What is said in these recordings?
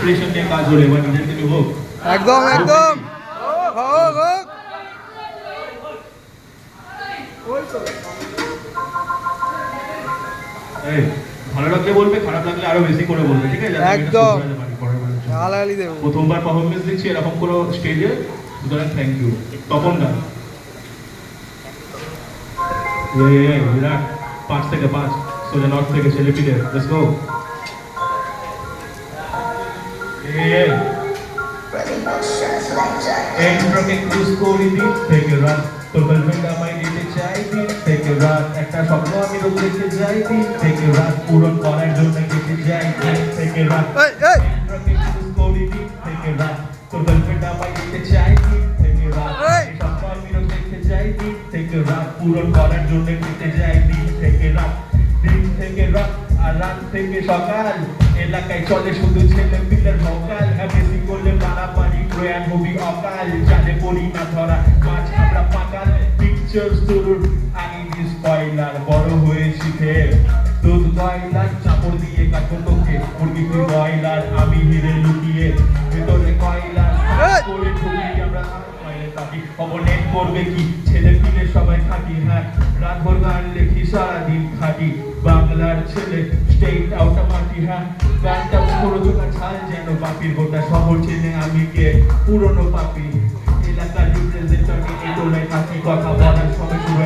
Pressure নিয়ে কাজ হলে এবার নিজের থেকে হোক একদম একদম হোক হোক এই ভালো লাগলে বলবে, খারাপ লাগলে আরো বেশি করে বলবে, ঠিক আছে? একদম। পরের বারের জন্য। গালাগালি দেবো। প্রথমবার পারফরমেন্স দিচ্ছি এরকম কোনো স্টেজে, সুতরাং থ্যাংক ইউ। তপন দা বিরাট 5 থেকে 5 সোজা নর্থ থেকে ছেলেপিলে, লেটস গো। এন্ট্রোকে ক্রুজ করে দিন থেকে রাত, তোর গার্লফ্রেন্ড আমায় দিতে চাই দিন থেকে রাত, একটা স্বপ্ন আমি রোজ দেখতে যাই দিন থেকে রাত, পূরণ করার জন্য কেটে যাই দিন থেকে রাত। এন্ট্রোকে ক্রুজ করে দিন থেকে রাত, তোর গার্লফ্রেন্ড আমায় দিতে চাই দিন থেকে রাত, স্বপ্ন আমি রোজ দেখতে যাই দিন থেকে রাত, পূরণ করার জন্য কেটে যাই দিন থেকে রাত। দিন থেকে রাত আর রাত থেকে সকাল, এলাকায় চলে শুধু ছেলে পিলের ভোকাল, বেশি করলে মারামারি প্রয়াণ হবি অকাল, জালে পড়ি না ধরা মাছ আমরা পাকাল, পিকচার শুরুর আইনি স্পয়লার, বড় হয়ে শিখে দুধ কয়লার, চাপড় দিয়ে কাটো তোকে মুরগি তুই বয়লার, আমি হিরে লুকিয়ে ভেতরে কয়লার করে ঢুকি আমরা তাকি, অবনেট করবে কি ছেলে পিলে সবাই থাকি, হ্যাঁ রাত ভোর গান লেখি সারাদিন খাটি, বাংলার ছেলে স্টেট আউট মাটি, হ্যাঁ গানটা পুরো চোখা ছাল যেন বাপির, গোটা শহর চেনে আমি কে পুরনো পাপি, এলাকার রিপ্রেজেন্টেটিভ এই তোলায় থাকি, কথা বলার সময় শুরু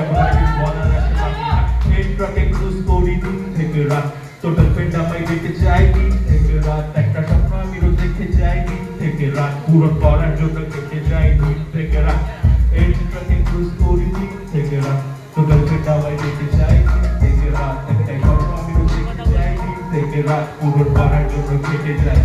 বলার আছে বাকি, নেটওয়ার্কে ক্রুজ করি দিন থেকে রাত, টোটাল ফ্রেন্ড আমায় দেখতে চাই দিন থেকে রাত, একটা স্বপ্ন আমি রোজ দেখতে চাই দিন থেকে রাত, পূরণ করার জন্য কেটে যাই দিন থেকে রাত, এই নেটওয়ার্কে ক্রুজ করি দিন থেকে রাত, টোটাল ফ্রেন্ড আমায় দেখতে চাই দিন থেকে রাত, একটা স্বপ্ন আমি রোজ দেখতে চাই দিন থেকে রাত, পূরণ করার জন্য কেটে যায়।